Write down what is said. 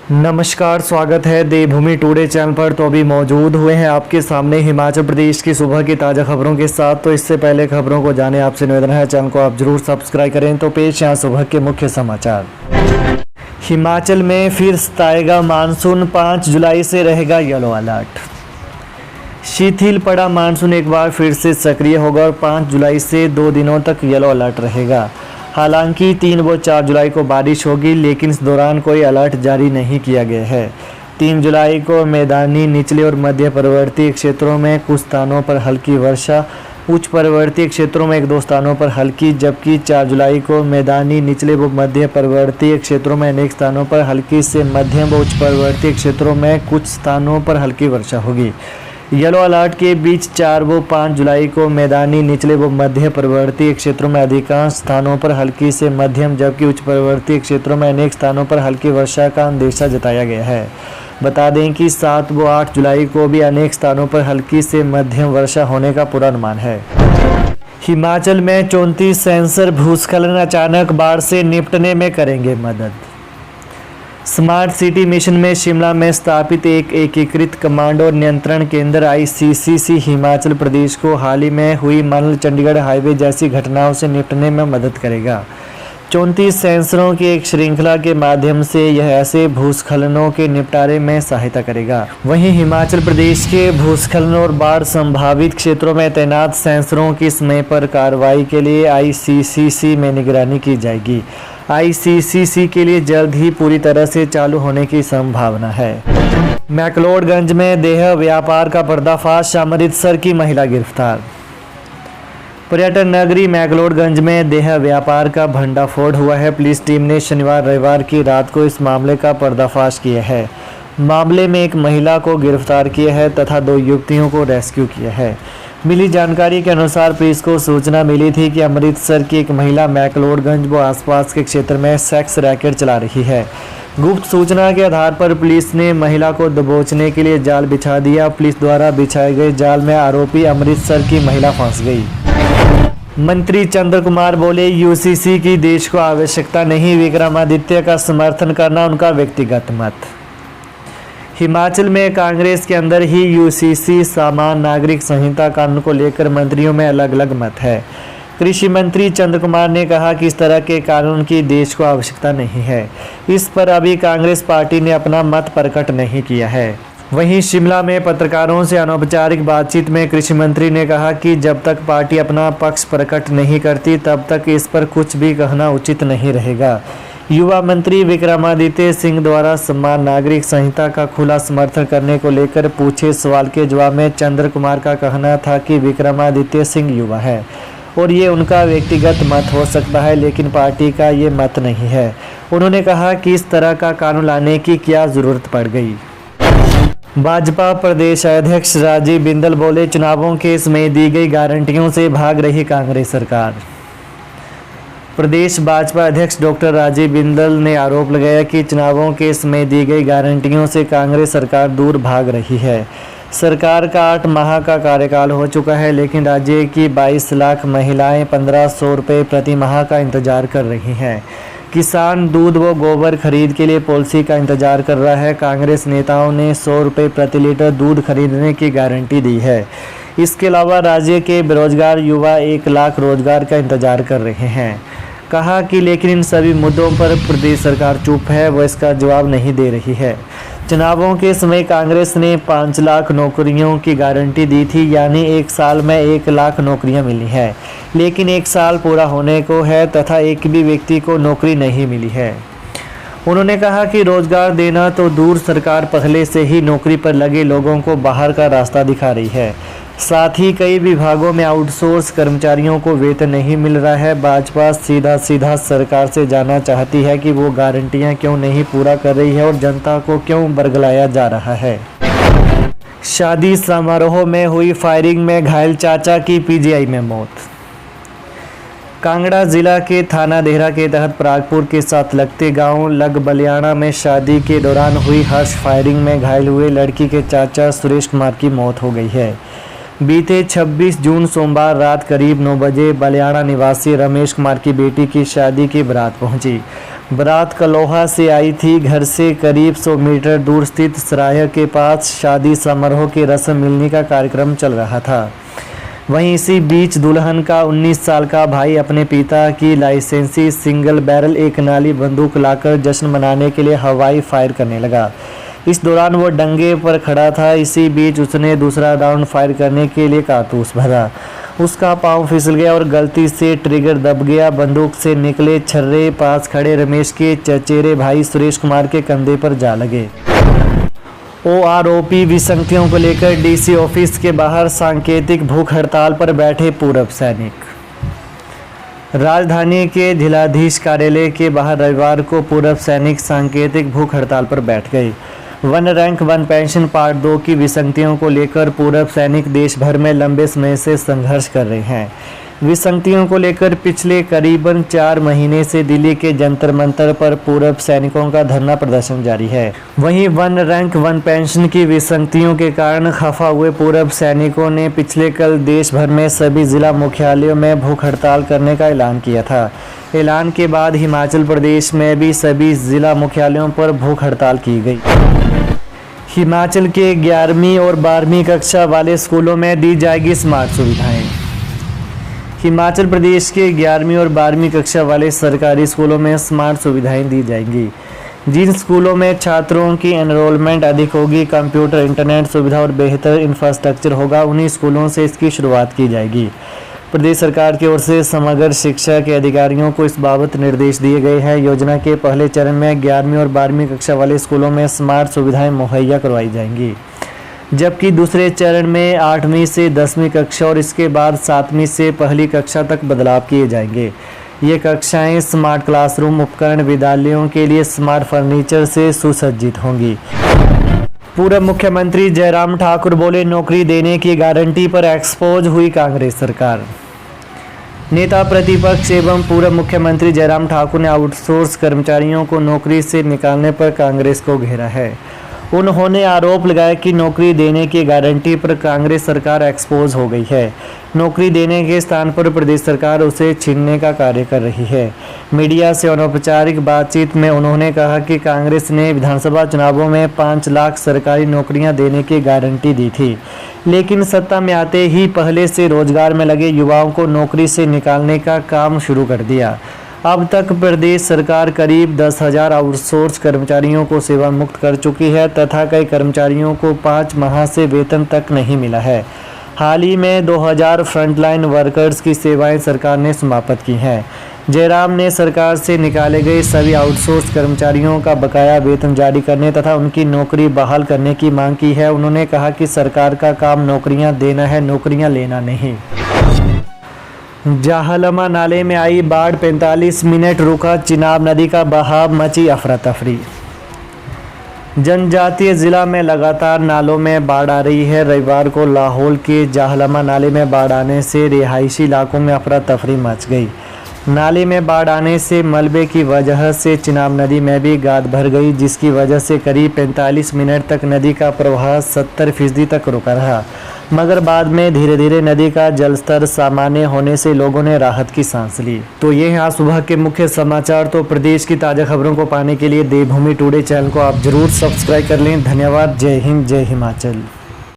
नमस्कार, स्वागत है देवभूमि टुडे चैनल पर। तो अभी मौजूद हुए हैं आपके सामने हिमाचल प्रदेश की सुबह की ताज़ा खबरों के साथ। तो इससे पहले खबरों को जाने आपसे निवेदन है चैनल को आप जरूर सब्सक्राइब करें। तो पेश यहाँ सुबह के मुख्य समाचार। हिमाचल में फिर सताएगा मानसून, 5 जुलाई से रहेगा येलो अलर्ट। शिथिल पड़ा मानसून एक बार फिर से सक्रिय होगा और 5 जुलाई से 2 दिनों तक येलो अलर्ट रहेगा। हालांकि 3 व 4 जुलाई को बारिश होगी, लेकिन इस दौरान कोई अलर्ट जारी नहीं किया गया है। 3 जुलाई को मैदानी, निचले और मध्य पर्वतीय क्षेत्रों में कुछ स्थानों पर हल्की वर्षा, उच्च पर्वतीय क्षेत्रों में 1-2 स्थानों पर हल्की, जबकि 4 जुलाई को मैदानी, निचले व मध्य पर्वतीय क्षेत्रों में अनेक स्थानों पर हल्की से मध्यम व उच्च पर्वतीय क्षेत्रों में कुछ स्थानों पर हल्की वर्षा होगी। येलो अलर्ट के बीच 4 व 5 जुलाई को मैदानी, निचले व मध्य पर्वतीय क्षेत्रों में अधिकांश स्थानों पर हल्की से मध्यम, जबकि उच्च पर्वतीय क्षेत्रों में अनेक स्थानों पर हल्की वर्षा का अंदेशा जताया गया है। बता दें कि 7 व 8 जुलाई को भी अनेक स्थानों पर हल्की से मध्यम वर्षा होने का पूर्वानुमान है। हिमाचल में 34 सेंसर भूस्खलन अचानक बाढ़ से निपटने में करेंगे मदद। स्मार्ट सिटी मिशन में शिमला में स्थापित एक एकीकृत कमांड और नियंत्रण केंद्र ICCC हिमाचल प्रदेश को हाल ही में हुई मनाली चंडीगढ़ हाईवे जैसी घटनाओं से निपटने में मदद करेगा। 34 सेंसरों की एक श्रृंखला के माध्यम से यह ऐसे भूस्खलनों के निपटारे में सहायता करेगा। वहीं हिमाचल प्रदेश के भूस्खलन और बाढ़ संभावित क्षेत्रों में तैनात सेंसरों की समय पर कार्रवाई के लिए ICCC में निगरानी की जाएगी। ICCC के लिए जल्द ही पूरी तरह से चालू होने की संभावना है। मैक्लोडगंज में देह व्यापार का पर्दाफाश, अमृतसर की महिला गिरफ्तार। पर्यटन नगरी मैक्लोडगंज में देह व्यापार का भंडाफोड़ हुआ है। पुलिस टीम ने शनिवार रविवार की रात को इस मामले का पर्दाफाश किया है। मामले में एक महिला को गिरफ्तार किया है तथा 2 युवतियों को रेस्क्यू किया है। मिली जानकारी के अनुसार पुलिस को सूचना मिली थी कि अमृतसर की एक महिला मैक्लोडगंज व आसपास के क्षेत्र में सेक्स रैकेट चला रही है। गुप्त सूचना के आधार पर पुलिस ने महिला को दबोचने के लिए जाल बिछा दिया। पुलिस द्वारा बिछाए गए जाल में आरोपी अमृतसर की महिला फंस गई। मंत्री चंद्र कुमार बोले, UCC की देश को आवश्यकता नहीं, विक्रमादित्य का समर्थन करना उनका व्यक्तिगत मत। हिमाचल में कांग्रेस के अंदर ही UCC सामान्य नागरिक संहिता कानून को लेकर मंत्रियों में अलग अलग मत है। कृषि मंत्री चंद्र कुमार ने कहा कि इस तरह के कानून की देश को आवश्यकता नहीं है। इस पर अभी कांग्रेस पार्टी ने अपना मत प्रकट नहीं किया है। वहीं शिमला में पत्रकारों से अनौपचारिक बातचीत में कृषि मंत्री ने कहा कि जब तक पार्टी अपना पक्ष प्रकट नहीं करती तब तक इस पर कुछ भी कहना उचित नहीं रहेगा। युवा मंत्री विक्रमादित्य सिंह द्वारा समान नागरिक संहिता का खुला समर्थन करने को लेकर पूछे सवाल के जवाब में चंद्र कुमार का कहना था कि विक्रमादित्य सिंह युवा है और ये उनका व्यक्तिगत मत हो सकता है, लेकिन पार्टी का ये मत नहीं है। उन्होंने कहा कि इस तरह का कानून लाने की क्या जरूरत पड़ गई। भाजपा प्रदेश अध्यक्ष राजीव बिंदल बोले, चुनावों के समय दी गई गारंटियों से भाग रही कांग्रेस सरकार। प्रदेश भाजपा अध्यक्ष डॉक्टर राजीव बिंदल ने आरोप लगाया कि चुनावों के समय दी गई गारंटियों से कांग्रेस सरकार दूर भाग रही है। सरकार का 8 माह का कार्यकाल हो चुका है, लेकिन राज्य की 22 लाख महिलाएं 1500 रुपये प्रति माह का इंतजार कर रही हैं। किसान दूध व गोबर खरीद के लिए पॉलिसी का इंतजार कर रहा है। कांग्रेस नेताओं ने 100 रुपये प्रति लीटर दूध खरीदने की गारंटी दी है। इसके अलावा राज्य के बेरोजगार युवा 1 लाख रोजगार का इंतजार कर रहे हैं। कहा कि लेकिन इन सभी मुद्दों पर प्रदेश सरकार चुप है, वो इसका जवाब नहीं दे रही है। चुनावों के समय कांग्रेस ने 5 लाख नौकरियों की गारंटी दी थी, यानी 1 साल में 1 लाख नौकरियां मिली हैं, लेकिन 1 साल पूरा होने को है तथा एक भी व्यक्ति को नौकरी नहीं मिली है। उन्होंने कहा कि रोजगार देना तो दूर, सरकार पहले से ही नौकरी पर लगे लोगों को बाहर का रास्ता दिखा रही है। साथ ही कई विभागों में आउटसोर्स कर्मचारियों को वेतन नहीं मिल रहा है। भाजपा सीधा सरकार से जानना चाहती है कि वो गारंटियां क्यों नहीं पूरा कर रही है और जनता को क्यों बरगलाया जा रहा है। शादी समारोह में हुई फायरिंग में घायल चाचा की PGI में मौत। कांगड़ा जिला के थाना देहरा के तहत परागपुर के साथ लगते गांव लगबलियाना में शादी के दौरान हुई हर्ष फायरिंग में घायल हुए लड़की के चाचा सुरेश कुमार की मौत हो गई है। बीते 26 जून सोमवार रात करीब 9 बजे बलियाड़ा निवासी रमेश कुमार की बेटी की शादी की बारात पहुंची। बारात कलोहा से आई थी। घर से करीब 100 मीटर दूर स्थित सराय के पास शादी समारोह की रस्म मिलने का कार्यक्रम चल रहा था। वहीं इसी बीच दुल्हन का 19 साल का भाई अपने पिता की लाइसेंसी सिंगल बैरल एक नाली बंदूक लाकर जश्न मनाने के लिए हवाई फायर करने लगा। इस दौरान वो डंगे पर खड़ा था। इसी बीच उसने दूसरा राउंड फायर करने के लिए कारतूस भरा। उसका पांव फिसल गया और गलती से ट्रिगर दब गया। बंदूक से निकले छर्रे पास खड़े रमेश के चचेरे भाई सुरेश कुमार के कंधे पर जा लगे। ओआरओपी विसंगतियों को लेकर डीसी ऑफिस के बाहर सांकेतिक भूख हड़ताल पर बैठे पूर्व सैनिक। राजधानी के जिलाधीश कार्यालय के बाहर रविवार को पूर्व सैनिक सांकेतिक भूख हड़ताल पर बैठ गए। One rank one pension part 2 की विसंगतियों को लेकर पूर्व सैनिक देश भर में लंबे समय से संघर्ष कर रहे हैं। विसंगतियों को लेकर पिछले करीबन 4 महीने से दिल्ली के जंतर मंतर पर पूर्व सैनिकों का धरना प्रदर्शन जारी है। वहीं वन रैंक वन पेंशन की विसंगतियों के कारण खफा हुए पूर्व सैनिकों ने पिछले कल देश भर में सभी जिला मुख्यालयों में भूख हड़ताल करने का ऐलान किया था। ऐलान के बाद हिमाचल प्रदेश में भी सभी जिला मुख्यालयों पर भूख हड़ताल की गई। हिमाचल के 11वीं और 12वीं कक्षा वाले स्कूलों में दी जाएगी स्मार्ट सुविधाएं। हिमाचल प्रदेश के 11वीं और 12वीं कक्षा वाले सरकारी स्कूलों में स्मार्ट सुविधाएं दी जाएंगी। जिन स्कूलों में छात्रों की एनरोलमेंट अधिक होगी, कंप्यूटर इंटरनेट सुविधा और बेहतर इंफ्रास्ट्रक्चर होगा, उन्हीं स्कूलों से इसकी शुरुआत की जाएगी। प्रदेश सरकार की ओर से समग्र शिक्षा के अधिकारियों को इस बाबत निर्देश दिए गए हैं। योजना के पहले चरण में 11वीं और 12वीं कक्षा वाले स्कूलों में स्मार्ट सुविधाएं मुहैया करवाई जाएंगी, जबकि दूसरे चरण में 8वीं से 10वीं कक्षा और इसके बाद 7वीं से पहली कक्षा तक बदलाव किए जाएंगे। ये कक्षाएं स्मार्ट क्लासरूम उपकरण, विद्यालयों के लिए स्मार्ट फर्नीचर से सुसज्जित होंगी। पूर्व मुख्यमंत्री जयराम ठाकुर बोले, नौकरी देने की गारंटी पर एक्सपोज हुई कांग्रेस सरकार। नेता प्रतिपक्ष एवं पूर्व मुख्यमंत्री जयराम ठाकुर ने आउटसोर्स कर्मचारियों को नौकरी से निकालने पर कांग्रेस को घेरा है। उन्होंने आरोप लगाया कि नौकरी देने की गारंटी पर कांग्रेस सरकार एक्सपोज हो गई है। नौकरी देने के स्थान पर प्रदेश सरकार उसे छीनने का कार्य कर रही है। मीडिया से अनौपचारिक बातचीत में उन्होंने कहा कि कांग्रेस ने विधानसभा चुनावों में 5 लाख सरकारी नौकरियां देने की गारंटी दी थी, लेकिन सत्ता में आते ही पहले से रोजगार में लगे युवाओं को नौकरी से निकालने का काम शुरू कर दिया। अब तक प्रदेश सरकार करीब 10,000 आउटसोर्स कर्मचारियों को सेवा मुक्त कर चुकी है तथा कई कर्मचारियों को 5 माह से वेतन तक नहीं मिला है। हाल ही में 2000 फ्रंटलाइन वर्कर्स की सेवाएं सरकार ने समाप्त की हैं। जयराम ने सरकार से निकाले गए सभी आउटसोर्स कर्मचारियों का बकाया वेतन जारी करने तथा उनकी नौकरी बहाल करने की मांग की है। उन्होंने कहा कि सरकार का काम नौकरियां देना है, नौकरियां लेना नहीं। जाहलमा नाले में आई बाढ़, 45 मिनट रुका चिनाब नदी का बहाव, मची अफरा तफरी। जनजातीय जिला में लगातार नालों में बाढ़ आ रही है। रविवार को लाहौल के जाहलमा नाले में बाढ़ आने से रिहायशी इलाकों में अफरा तफरी मच गई। नाले में बाढ़ आने से मलबे की वजह से चिनाब नदी में भी गाद भर गई, जिसकी वजह से करीब 45 मिनट तक नदी का प्रवाह 70% तक रुका रहा, मगर बाद में धीरे धीरे नदी का जलस्तर सामान्य होने से लोगों ने राहत की सांस ली। तो ये हैं आज सुबह के मुख्य समाचार। तो प्रदेश की ताज़ा खबरों को पाने के लिए देवभूमि टुडे चैनल को आप जरूर सब्सक्राइब कर लें। धन्यवाद। जय हिंद, जय हिमाचल।